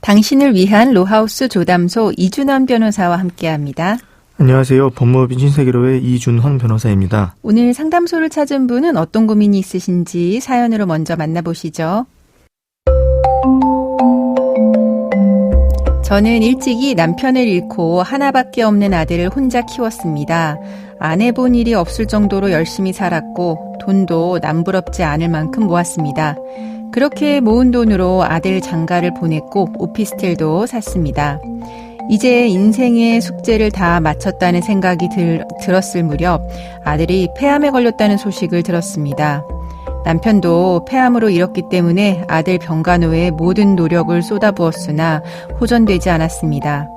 당신을 위한 로하우스 조담소 이준헌 변호사와 함께합니다. 안녕하세요. 법무법인 신세계로의 이준헌 변호사입니다. 오늘 상담소를 찾은 분은 어떤 고민이 있으신지 사연으로 먼저 만나보시죠. 저는 일찍이 남편을 잃고 하나밖에 없는 아들을 혼자 키웠습니다. 안 해본 일이 없을 정도로 열심히 살았고 돈도 남부럽지 않을 만큼 모았습니다. 그렇게 모은 돈으로 아들 장가를 보냈고 오피스텔도 샀습니다. 이제 인생의 숙제를 다 마쳤다는 생각이 들었을 무렵 아들이 폐암에 걸렸다는 소식을 들었습니다. 남편도 폐암으로 잃었기 때문에 아들 병간호에 모든 노력을 쏟아부었으나 호전되지 않았습니다.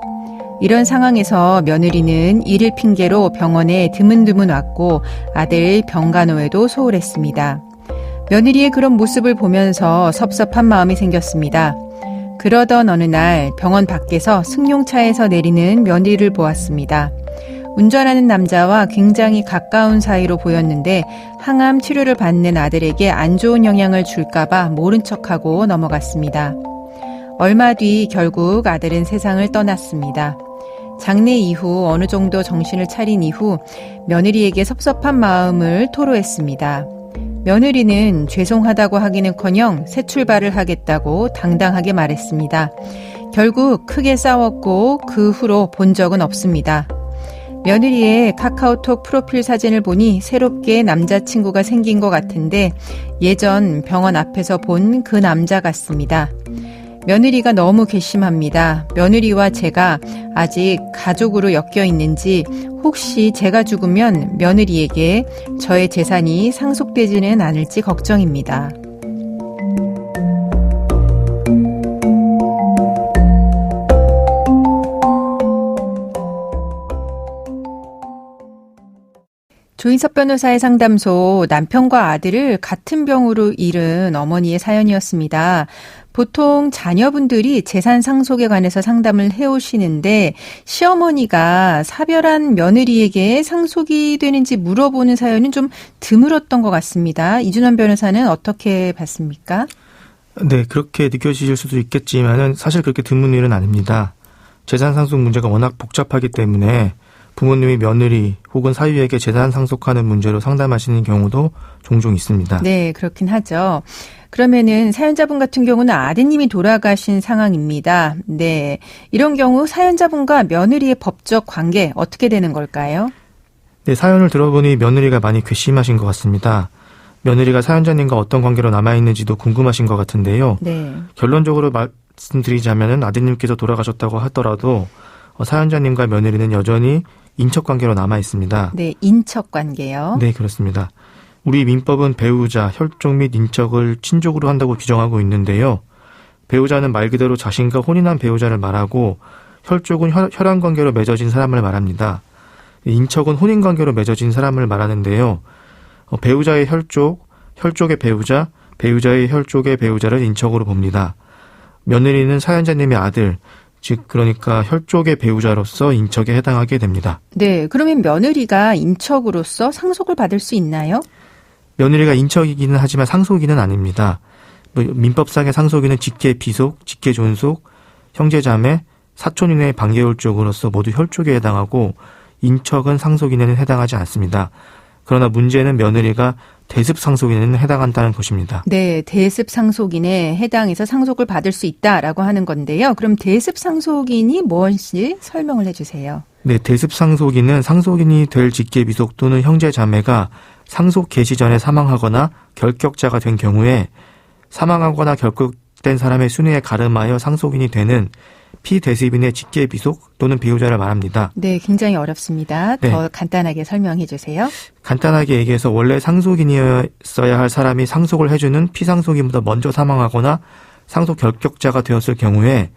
이런 상황에서 며느리는 일을 핑계로 병원에 드문드문 왔고 아들 병간호에도 소홀했습니다. 며느리의 그런 모습을 보면서 섭섭한 마음이 생겼습니다. 그러던 어느 날 병원 밖에서 승용차에서 내리는 며느리를 보았습니다. 운전하는 남자와 굉장히 가까운 사이로 보였는데 항암 치료를 받는 아들에게 안 좋은 영향을 줄까봐 모른 척하고 넘어갔습니다. 얼마 뒤 결국 아들은 세상을 떠났습니다. 장례 이후 어느 정도 정신을 차린 이후 며느리에게 섭섭한 마음을 토로했습니다. 며느리는 죄송하다고 하기는커녕 새 출발을 하겠다고 당당하게 말했습니다. 결국 크게 싸웠고 그 후로 본 적은 없습니다. 며느리의 카카오톡 프로필 사진을 보니 새롭게 남자친구가 생긴 것 같은데 예전 병원 앞에서 본 그 남자 같습니다. 며느리가 너무 괘씸합니다. 며느리와 제가 아직 가족으로 엮여 있는지 혹시 제가 죽으면 며느리에게 저의 재산이 상속되지는 않을지 걱정입니다. 조인섭 변호사의 상담소, 남편과 아들을 같은 병으로 잃은 어머니의 사연이었습니다. 보통 자녀분들이 재산 상속에 관해서 상담을 해오시는데 시어머니가 사별한 며느리에게 상속이 되는지 물어보는 사연은 좀 드물었던 것 같습니다. 이준헌 변호사는 어떻게 봤습니까? 네, 그렇게 느껴지실 수도 있겠지만은 사실 그렇게 드문 일은 아닙니다. 재산 상속 문제가 워낙 복잡하기 때문에 부모님이 며느리 혹은 사위에게 재산 상속하는 문제로 상담하시는 경우도 종종 있습니다. 네, 그렇긴 하죠. 그러면은 사연자분 같은 경우는 아드님이 돌아가신 상황입니다. 네, 이런 경우 사연자분과 며느리의 법적 관계 어떻게 되는 걸까요? 네, 사연을 들어보니 며느리가 많이 괘씸하신 것 같습니다. 며느리가 사연자님과 어떤 관계로 남아있는지도 궁금하신 것 같은데요. 네. 결론적으로 말씀드리자면은 아드님께서 돌아가셨다고 하더라도 사연자님과 며느리는 여전히 인척관계로 남아있습니다. 네, 인척관계요. 네, 그렇습니다. 우리 민법은 배우자, 혈족 및 인척을 친족으로 한다고 규정하고 있는데요. 배우자는 말 그대로 자신과 혼인한 배우자를 말하고 혈족은 혈안관계로 맺어진 사람을 말합니다. 인척은 혼인관계로 맺어진 사람을 말하는데요. 배우자의 혈족, 혈족의 배우자, 배우자의 혈족의 배우자를 인척으로 봅니다. 며느리는 사연자님의 아들, 즉 그러니까 혈족의 배우자로서 인척에 해당하게 됩니다. 네, 그러면 며느리가 인척으로서 상속을 받을 수 있나요? 며느리가 인척이기는 하지만 상속인은 아닙니다. 민법상의 상속인은 직계 비속, 직계 존속, 형제자매, 사촌 이내의 반계혈족으로서 모두 혈족에 해당하고 인척은 상속인에는 해당하지 않습니다. 그러나 문제는 며느리가 대습상속인에는 해당한다는 것입니다. 네, 대습상속인에 해당해서 상속을 받을 수 있다라고 하는 건데요. 그럼 대습상속인이 무엇인지 설명을 해주세요. 네, 대습상속인은 상속인이 될 직계비속 또는 형제자매가 상속 개시 전에 사망하거나 결격자가 된 경우에 사망하거나 결격된 사람의 순위에 가름하여 상속인이 되는 피대습인의 직계비속 또는 배우자를 말합니다. 네, 굉장히 어렵습니다. 네. 더 간단하게 설명해 주세요. 간단하게 얘기해서 원래 상속인이었어야 할 사람이 상속을 해주는 피상속인보다 먼저 사망하거나 상속 결격자가 되었을 경우에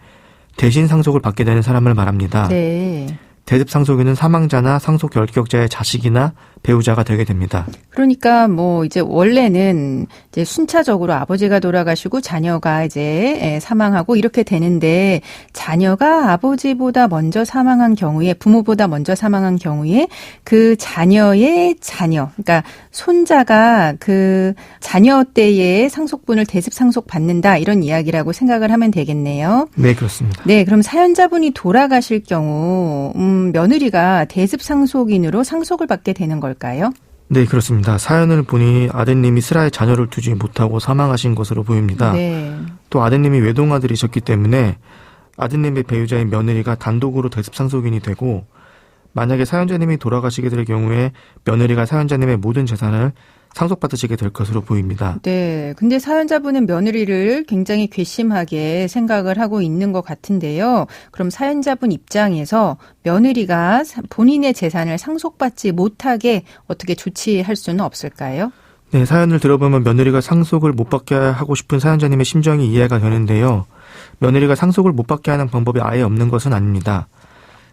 대신 상속을 받게 되는 사람을 말합니다. 네. 대습상속인은 사망자나 상속 결격자의 자식이나 배우자가 되게 됩니다. 그러니까 이제 원래는 이제 순차적으로 아버지가 돌아가시고 자녀가 이제 사망하고 이렇게 되는데, 자녀가 아버지보다 먼저 사망한 경우에, 부모보다 먼저 사망한 경우에 그 자녀의 자녀, 그러니까 손자가 그 자녀 때의 상속분을 대습상속 받는다, 이런 이야기라고 생각을 하면 되겠네요. 네, 그렇습니다. 네, 그럼 사연자분이 돌아가실 경우 며느리가 대습상속인으로 상속을 받게 되는 걸까요? 네, 그렇습니다. 사연을 보니 아드님이 슬하에 자녀를 두지 못하고 사망하신 것으로 보입니다. 네. 또 아드님이 외동아들이셨기 때문에 아드님의 배우자인 며느리가 단독으로 대습상속인이 되고, 만약에 사연자님이 돌아가시게 될 경우에 며느리가 사연자님의 모든 재산을 상속받으시게 될 것으로 보입니다. 네. 근데 사연자분은 며느리를 굉장히 괘씸하게 생각을 하고 있는 것 같은데요. 그럼 사연자분 입장에서 며느리가 본인의 재산을 상속받지 못하게 어떻게 조치할 수는 없을까요? 네, 사연을 들어보면 며느리가 상속을 못 받게 하고 싶은 사연자님의 심정이 이해가 되는데요. 며느리가 상속을 못 받게 하는 방법이 아예 없는 것은 아닙니다.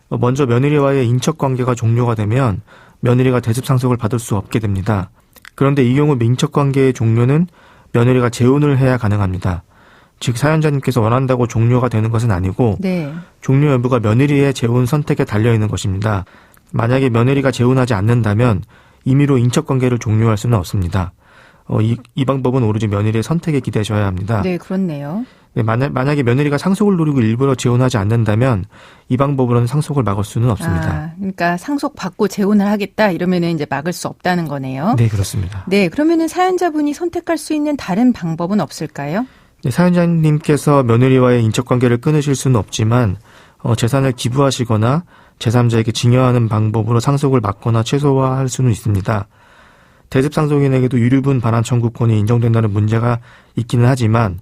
먼저 며느리와의 인척관계가 종료가 되면 며느리가 대습상속을 받을 수 없게 됩니다. 그런데 이 경우 인척관계의 종료는 며느리가 재혼을 해야 가능합니다. 즉 사연자님께서 원한다고 종료가 되는 것은 아니고, 네, 종료 여부가 며느리의 재혼 선택에 달려있는 것입니다. 만약에 며느리가 재혼하지 않는다면 임의로 인척관계를 종료할 수는 없습니다. 이 방법은 오로지 며느리의 선택에 기대셔야 합니다. 네, 그렇네요. 네, 만약에 며느리가 상속을 노리고 일부러 재혼하지 않는다면 이 방법으로는 상속을 막을 수는 없습니다. 그러니까 상속 받고 재혼을 하겠다 이러면은 이제 막을 수 없다는 거네요. 네, 그렇습니다. 네, 그러면은 사연자분이 선택할 수 있는 다른 방법은 없을까요? 네, 사연자님께서 며느리와의 인척관계를 끊으실 수는 없지만 재산을 기부하시거나 제3자에게 증여하는 방법으로 상속을 막거나 최소화할 수는 있습니다. 대습상속인에게도 유류분 반환 청구권이 인정된다는 문제가 있기는 하지만,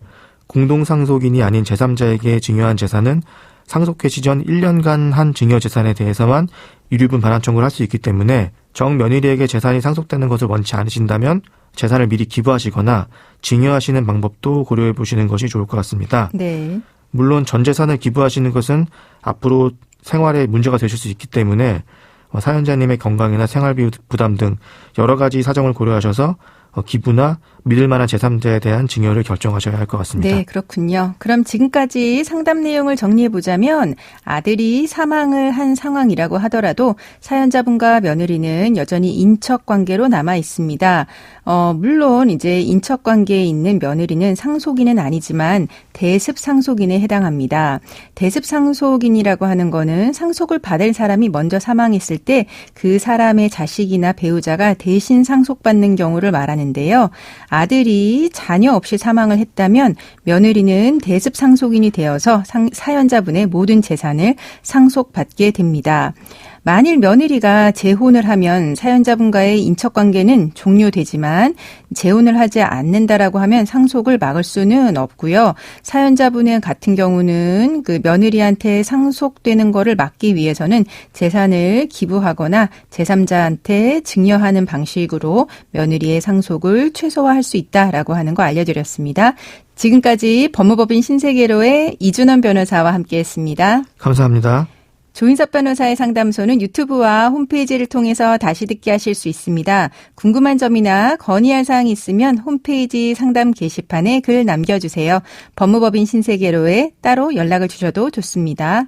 공동상속인이 아닌 제3자에게 증여한 재산은 상속 개시 전 1년간 한 증여 재산에 대해서만 유류분 반환 청구를 할 수 있기 때문에 정며느리에게 재산이 상속되는 것을 원치 않으신다면 재산을 미리 기부하시거나 증여하시는 방법도 고려해 보시는 것이 좋을 것 같습니다. 네. 물론 전 재산을 기부하시는 것은 앞으로 생활에 문제가 되실 수 있기 때문에 사연자님의 건강이나 생활비 부담 등 여러 가지 사정을 고려하셔서 기부나 믿을 만한 제3자에 대한 증여를 결정하셔야 할 것 같습니다. 네, 그렇군요. 그럼 지금까지 상담 내용을 정리해 보자면, 아들이 사망을 한 상황이라고 하더라도 사연자분과 며느리는 여전히 인척 관계로 남아 있습니다. 물론 이제 인척 관계에 있는 며느리는 상속인은 아니지만 대습 상속인에 해당합니다. 대습 상속인이라고 하는 거는 상속을 받을 사람이 먼저 사망했을 때 그 사람의 자식이나 배우자가 대신 상속받는 경우를 말하는데요. 아들이 자녀 없이 사망을 했다면 며느리는 대습 상속인이 되어서 사연자분의 모든 재산을 상속받게 됩니다. 만일 며느리가 재혼을 하면 사연자분과의 인척관계는 종료되지만, 재혼을 하지 않는다라고 하면 상속을 막을 수는 없고요. 사연자분의 같은 경우는 그 며느리한테 상속되는 거를 막기 위해서는 재산을 기부하거나 제3자한테 증여하는 방식으로 며느리의 상속을 최소화할 수 있다라고 하는 거 알려드렸습니다. 지금까지 법무법인 신세계로의 이준원 변호사와 함께했습니다. 감사합니다. 조인섭 변호사의 상담소는 유튜브와 홈페이지를 통해서 다시 듣게 하실 수 있습니다. 궁금한 점이나 건의할 사항이 있으면 홈페이지 상담 게시판에 글 남겨주세요. 법무법인 신세계로에 따로 연락을 주셔도 좋습니다.